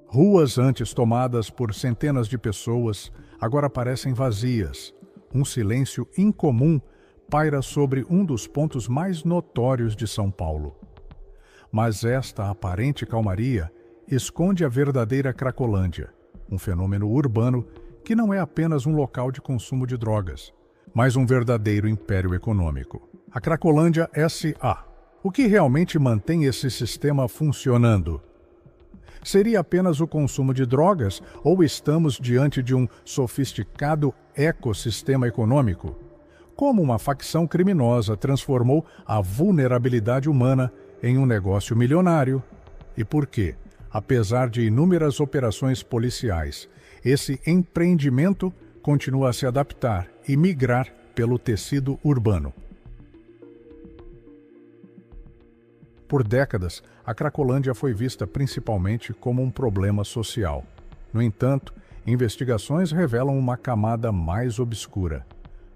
Ruas antes tomadas por centenas de pessoas agora parecem vazias. Um silêncio incomum paira sobre um dos pontos mais notórios de São Paulo. Mas esta aparente calmaria esconde a verdadeira Cracolândia, um fenômeno urbano que não é apenas um local de consumo de drogas, mas um verdadeiro império econômico. A Cracolândia S.A. O que realmente mantém esse sistema funcionando? Seria apenas o consumo de drogas ou estamos diante de um sofisticado ecossistema econômico? Como uma facção criminosa transformou a vulnerabilidade humana em um negócio milionário? E por quê, apesar de inúmeras operações policiais, esse empreendimento continua a se adaptar e migrar pelo tecido urbano? Por décadas, a Cracolândia foi vista principalmente como um problema social. No entanto, investigações revelam uma camada mais obscura: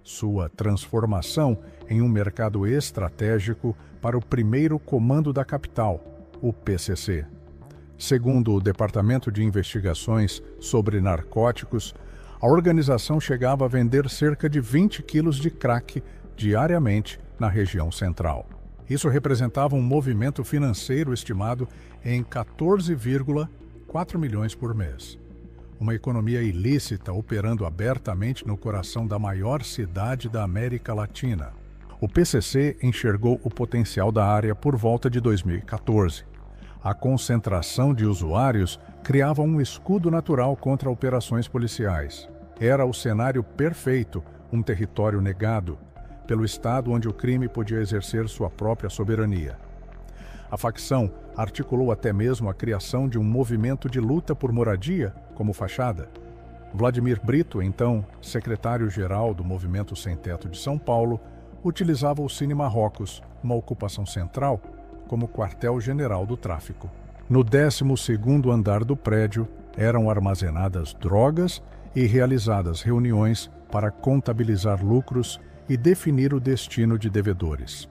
sua transformação em um mercado estratégico para o primeiro comando da capital, o PCC. Segundo o Departamento de Investigações sobre Narcóticos, a organização chegava a vender cerca de 20 quilos de crack diariamente na região central. Isso representava um movimento financeiro estimado em 14,4 milhões por mês. Uma economia ilícita operando abertamente no coração da maior cidade da América Latina. O PCC enxergou o potencial da área por volta de 2014. A concentração de usuários criava um escudo natural contra operações policiais. Era o cenário perfeito, um território negado, pelo estado onde o crime podia exercer sua própria soberania. A facção articulou até mesmo a criação de um movimento de luta por moradia como fachada. Vladimir Brito, então secretário-geral do Movimento Sem Teto de São Paulo, utilizava o Cine Marrocos, uma ocupação central, como quartel-general do tráfico. No 12º andar do prédio eram armazenadas drogas e realizadas reuniões para contabilizar lucros e definir o destino de devedores.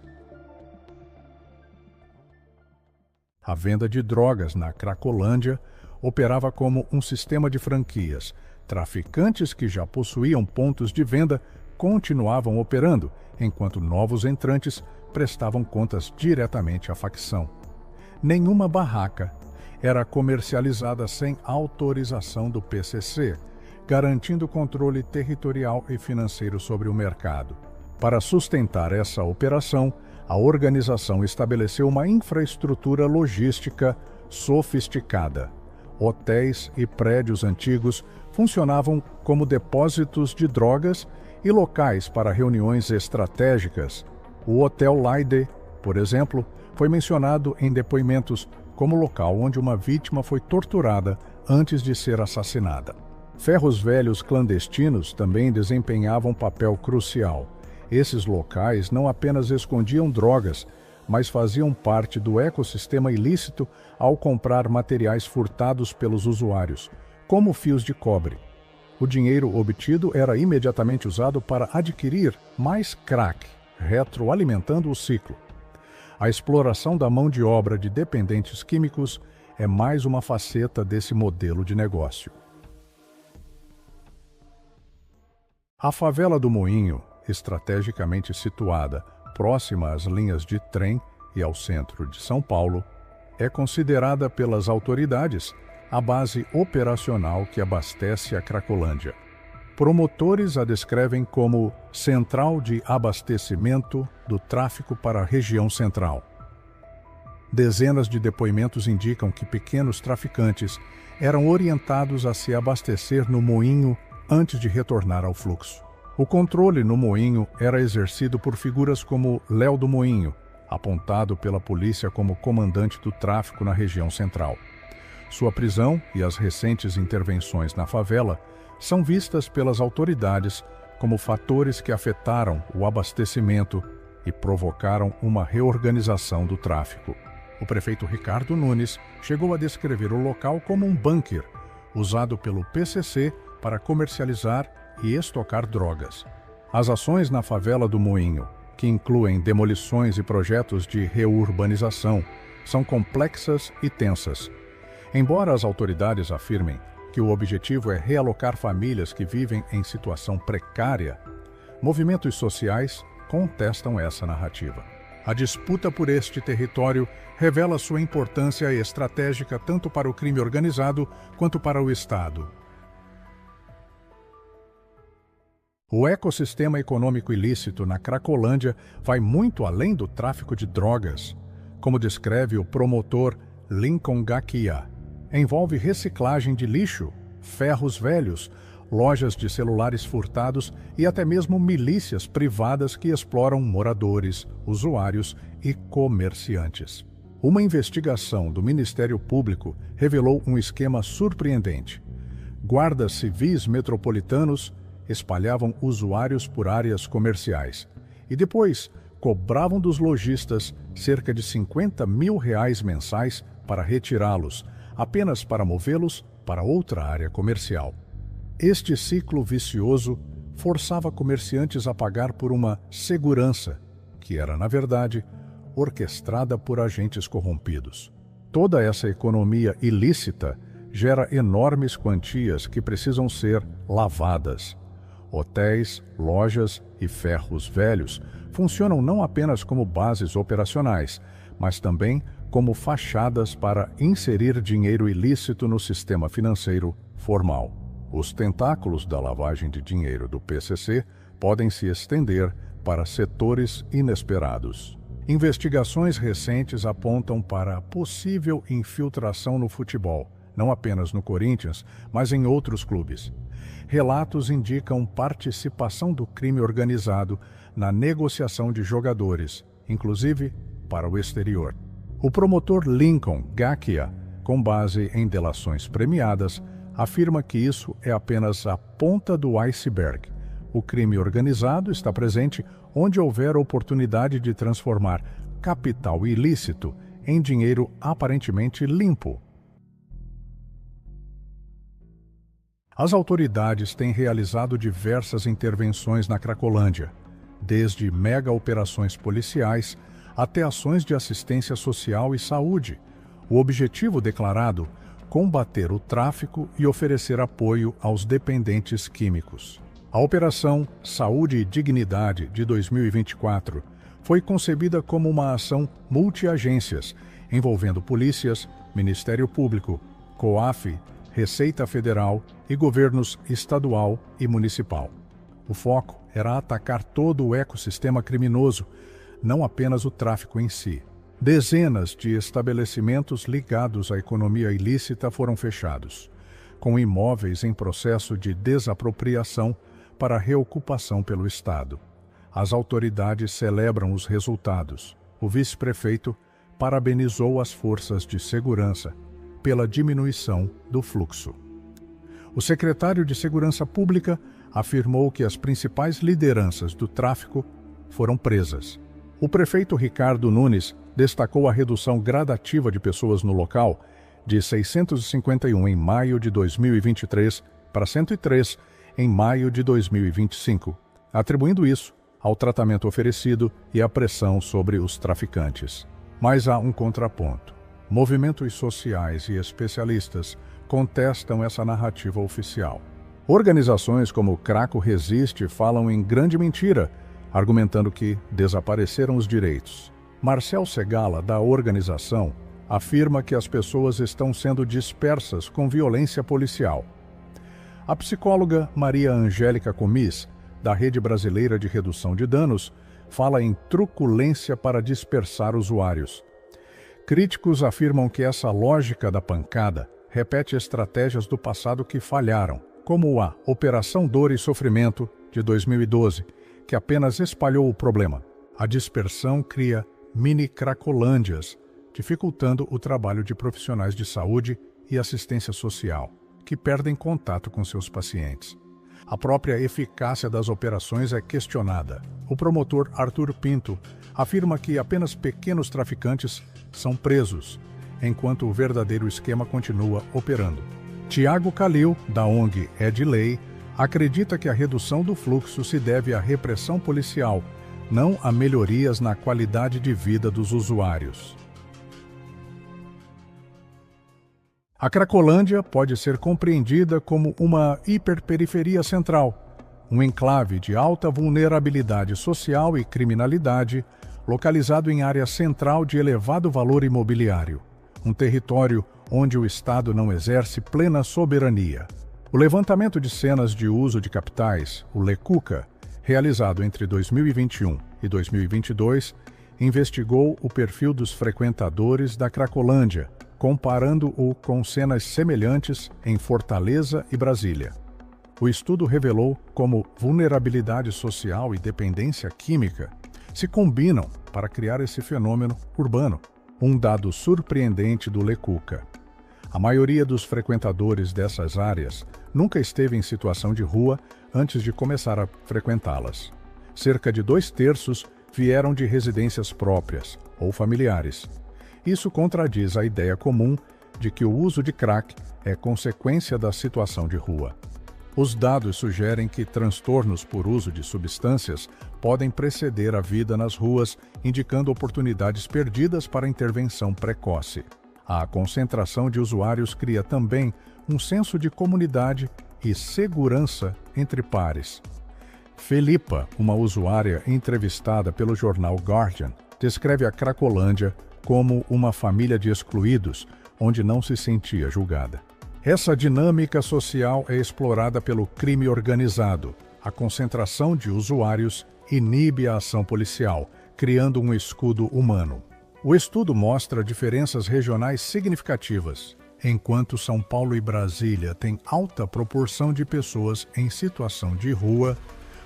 A venda de drogas na Cracolândia operava como um sistema de franquias. Traficantes que já possuíam pontos de venda continuavam operando, enquanto novos entrantes prestavam contas diretamente à facção. Nenhuma barraca era comercializada sem autorização do PCC, garantindo controle territorial e financeiro sobre o mercado. Para sustentar essa operação, a organização estabeleceu uma infraestrutura logística sofisticada. Hotéis e prédios antigos funcionavam como depósitos de drogas e locais para reuniões estratégicas. O Hotel Laide, por exemplo, foi mencionado em depoimentos como local onde uma vítima foi torturada antes de ser assassinada. Ferros velhos clandestinos também desempenhavam papel crucial. Esses locais não apenas escondiam drogas, mas faziam parte do ecossistema ilícito ao comprar materiais furtados pelos usuários, como fios de cobre. O dinheiro obtido era imediatamente usado para adquirir mais crack, retroalimentando o ciclo. A exploração da mão de obra de dependentes químicos é mais uma faceta desse modelo de negócio. A favela do Moinho, estrategicamente situada próxima às linhas de trem e ao centro de São Paulo, é considerada pelas autoridades a base operacional que abastece a Cracolândia. Promotores a descrevem como central de abastecimento do tráfico para a região central. Dezenas de depoimentos indicam que pequenos traficantes eram orientados a se abastecer no moinho antes de retornar ao fluxo. O controle no moinho era exercido por figuras como Léo do Moinho, apontado pela polícia como comandante do tráfico na região central. Sua prisão e as recentes intervenções na favela são vistas pelas autoridades como fatores que afetaram o abastecimento e provocaram uma reorganização do tráfico. O prefeito Ricardo Nunes chegou a descrever o local como um bunker, usado pelo PCC para comercializar e estocar drogas. As ações na favela do Moinho, que incluem demolições e projetos de reurbanização, são complexas e tensas. Embora as autoridades afirmem que o objetivo é realocar famílias que vivem em situação precária, movimentos sociais contestam essa narrativa. A disputa por este território revela sua importância estratégica tanto para o crime organizado quanto para o Estado. O ecossistema econômico ilícito na Cracolândia vai muito além do tráfico de drogas, como descreve o promotor Lincoln Gakia. Envolve reciclagem de lixo, ferros velhos, lojas de celulares furtados e até mesmo milícias privadas que exploram moradores, usuários e comerciantes. Uma investigação do Ministério Público revelou um esquema surpreendente. Guardas civis metropolitanos espalhavam usuários por áreas comerciais e depois cobravam dos lojistas cerca de R$50 mil mensais para retirá-los, apenas para movê-los para outra área comercial. Este ciclo vicioso forçava comerciantes a pagar por uma segurança, que era, na verdade, orquestrada por agentes corrompidos. Toda essa economia ilícita gera enormes quantias que precisam ser lavadas. Hotéis, lojas e ferros velhos funcionam não apenas como bases operacionais, mas também como fachadas para inserir dinheiro ilícito no sistema financeiro formal. Os tentáculos da lavagem de dinheiro do PCC podem se estender para setores inesperados. Investigações recentes apontam para possível infiltração no futebol, não apenas no Corinthians, mas em outros clubes. Relatos indicam participação do crime organizado na negociação de jogadores, inclusive para o exterior. O promotor Lincoln Gakia, com base em delações premiadas, afirma que isso é apenas a ponta do iceberg. O crime organizado está presente onde houver oportunidade de transformar capital ilícito em dinheiro aparentemente limpo. As autoridades têm realizado diversas intervenções na Cracolândia, desde mega operações policiais até ações de assistência social e saúde. O objetivo declarado: combater o tráfico e oferecer apoio aos dependentes químicos. A Operação Saúde e Dignidade de 2024 foi concebida como uma ação multiagências, envolvendo polícias, Ministério Público, COAF, Receita Federal e governos estadual e municipal. O foco era atacar todo o ecossistema criminoso, não apenas o tráfico em si. Dezenas de estabelecimentos ligados à economia ilícita foram fechados, com imóveis em processo de desapropriação para reocupação pelo Estado. As autoridades celebram os resultados. O vice-prefeito parabenizou as forças de segurança pela diminuição do fluxo. O secretário de Segurança Pública afirmou que as principais lideranças do tráfico foram presas. O prefeito Ricardo Nunes destacou a redução gradativa de pessoas no local, de 651 em maio de 2023 para 103 em maio de 2025, atribuindo isso ao tratamento oferecido e à pressão sobre os traficantes. Mas há um contraponto. Movimentos sociais e especialistas contestam essa narrativa oficial. Organizações como o Craco Resiste falam em grande mentira, argumentando que desapareceram os direitos. Marcel Segala, da organização, afirma que as pessoas estão sendo dispersas com violência policial. A psicóloga Maria Angélica Comis, da Rede Brasileira de Redução de Danos, fala em truculência para dispersar usuários. Críticos afirmam que essa lógica da pancada repete estratégias do passado que falharam, como a Operação Dor e Sofrimento, de 2012, que apenas espalhou o problema. A dispersão cria mini-cracolândias, dificultando o trabalho de profissionais de saúde e assistência social, que perdem contato com seus pacientes. A própria eficácia das operações é questionada. O promotor Arthur Pinto afirma que apenas pequenos traficantes são presos, enquanto o verdadeiro esquema continua operando. Tiago Calil, da ONG É de Lei, acredita que a redução do fluxo se deve à repressão policial, não a melhorias na qualidade de vida dos usuários. A Cracolândia pode ser compreendida como uma hiperperiferia central, um enclave de alta vulnerabilidade social e criminalidade, localizado em área central de elevado valor imobiliário, um território onde o Estado não exerce plena soberania. O levantamento de cenas de uso de capitais, o LECUCA, realizado entre 2021 e 2022, investigou o perfil dos frequentadores da Cracolândia, comparando-o com cenas semelhantes em Fortaleza e Brasília. O estudo revelou como vulnerabilidade social e dependência química se combinam para criar esse fenômeno urbano, um dado surpreendente do LECUCA. A maioria dos frequentadores dessas áreas nunca esteve em situação de rua antes de começar a frequentá-las. Cerca de 2/3 vieram de residências próprias ou familiares. Isso contradiz a ideia comum de que o uso de crack é consequência da situação de rua. Os dados sugerem que transtornos por uso de substâncias podem preceder a vida nas ruas, indicando oportunidades perdidas para intervenção precoce. A concentração de usuários cria também um senso de comunidade e segurança entre pares. Felipa, uma usuária entrevistada pelo jornal Guardian, descreve a Cracolândia como uma família de excluídos, onde não se sentia julgada. Essa dinâmica social é explorada pelo crime organizado. A concentração de usuários inibe a ação policial, criando um escudo humano. O estudo mostra diferenças regionais significativas. Enquanto São Paulo e Brasília têm alta proporção de pessoas em situação de rua,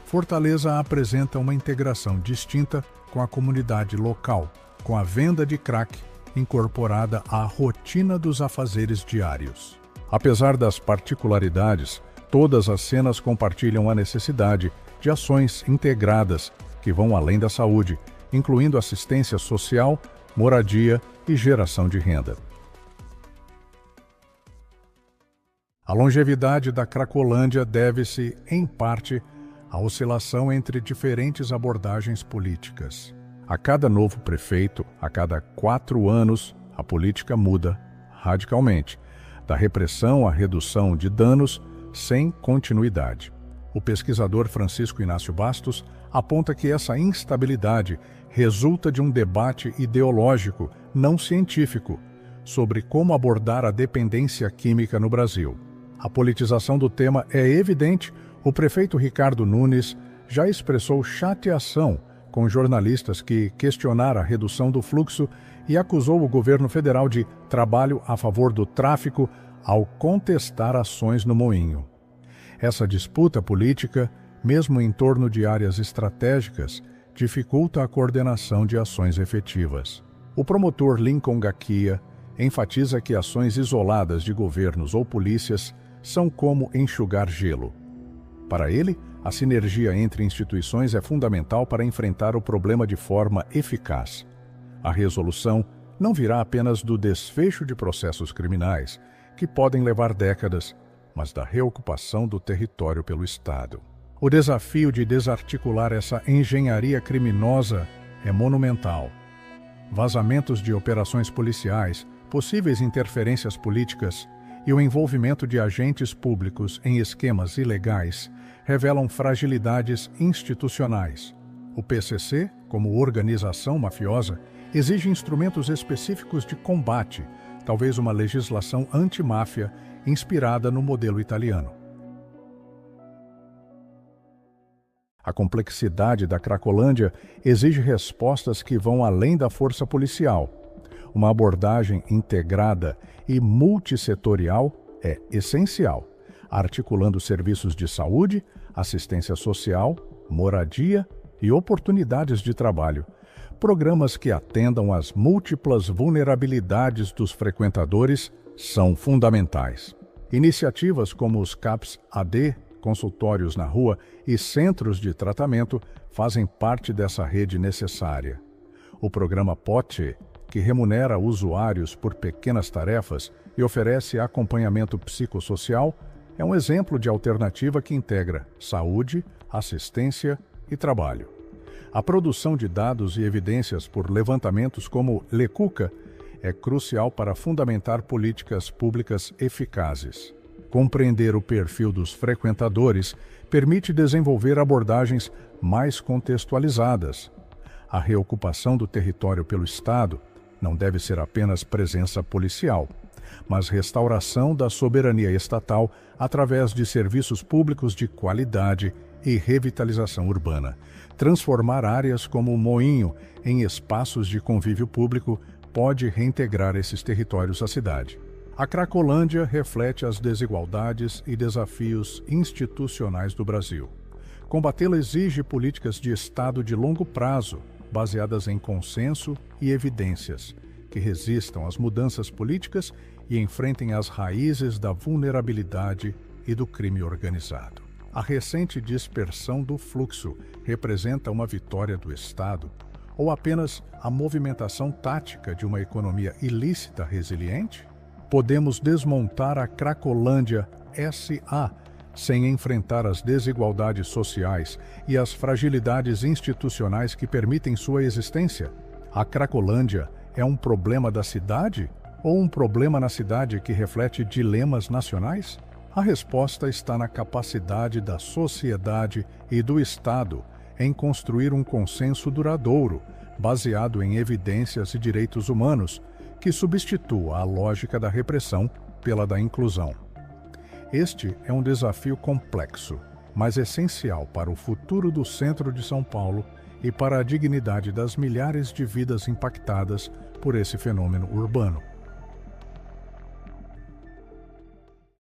Fortaleza apresenta uma integração distinta com a comunidade local, com a venda de crack incorporada à rotina dos afazeres diários. Apesar das particularidades, todas as cenas compartilham a necessidade de ações integradas que vão além da saúde, incluindo assistência social, moradia e geração de renda. A longevidade da Cracolândia deve-se, em parte, à oscilação entre diferentes abordagens políticas. A cada novo prefeito, a cada 4 anos, a política muda radicalmente, da repressão à redução de danos sem continuidade. O pesquisador Francisco Inácio Bastos aponta que essa instabilidade resulta de um debate ideológico, não científico, sobre como abordar a dependência química no Brasil. A politização do tema é evidente. O prefeito Ricardo Nunes já expressou chateação com jornalistas que questionaram a redução do fluxo e acusou o governo federal de trabalho a favor do tráfico ao contestar ações no Moinho. Essa disputa política, mesmo em torno de áreas estratégicas, dificulta a coordenação de ações efetivas. O promotor Lincoln Gaquia enfatiza que ações isoladas de governos ou polícias são como enxugar gelo. Para ele, a sinergia entre instituições é fundamental para enfrentar o problema de forma eficaz. A resolução não virá apenas do desfecho de processos criminais, que podem levar décadas, mas da reocupação do território pelo Estado. O desafio de desarticular essa engenharia criminosa é monumental. Vazamentos de operações policiais, possíveis interferências políticas e o envolvimento de agentes públicos em esquemas ilegais revelam fragilidades institucionais. O PCC, como organização mafiosa, exige instrumentos específicos de combate, talvez uma legislação antimáfia inspirada no modelo italiano. A complexidade da Cracolândia exige respostas que vão além da força policial. Uma abordagem integrada e multissetorial é essencial, articulando serviços de saúde, assistência social, moradia e oportunidades de trabalho, programas que atendam às múltiplas vulnerabilidades dos frequentadores são fundamentais. Iniciativas como os CAPS-AD, consultórios na rua e centros de tratamento fazem parte dessa rede necessária. O programa POTE, que remunera usuários por pequenas tarefas e oferece acompanhamento psicossocial, é um exemplo de alternativa que integra saúde, assistência e trabalho. A produção de dados e evidências por levantamentos como LECUCA é crucial para fundamentar políticas públicas eficazes. Compreender o perfil dos frequentadores permite desenvolver abordagens mais contextualizadas. A reocupação do território pelo Estado não deve ser apenas presença policial, mas restauração da soberania estatal através de serviços públicos de qualidade e revitalização urbana. Transformar áreas como o Moinho em espaços de convívio público pode reintegrar esses territórios à cidade. A Cracolândia reflete as desigualdades e desafios institucionais do Brasil. Combatê-la exige políticas de Estado de longo prazo, baseadas em consenso e evidências, que resistam às mudanças políticas e enfrentem as raízes da vulnerabilidade e do crime organizado. A recente dispersão do fluxo representa uma vitória do Estado ou apenas a movimentação tática de uma economia ilícita resiliente? Podemos desmontar a Cracolândia S.A. sem enfrentar as desigualdades sociais e as fragilidades institucionais que permitem sua existência? A Cracolândia é um problema da cidade ou um problema na cidade que reflete dilemas nacionais? A resposta está na capacidade da sociedade e do Estado em construir um consenso duradouro, baseado em evidências e direitos humanos, que substitua a lógica da repressão pela da inclusão. Este é um desafio complexo, mas essencial para o futuro do centro de São Paulo e para a dignidade das milhares de vidas impactadas por esse fenômeno urbano.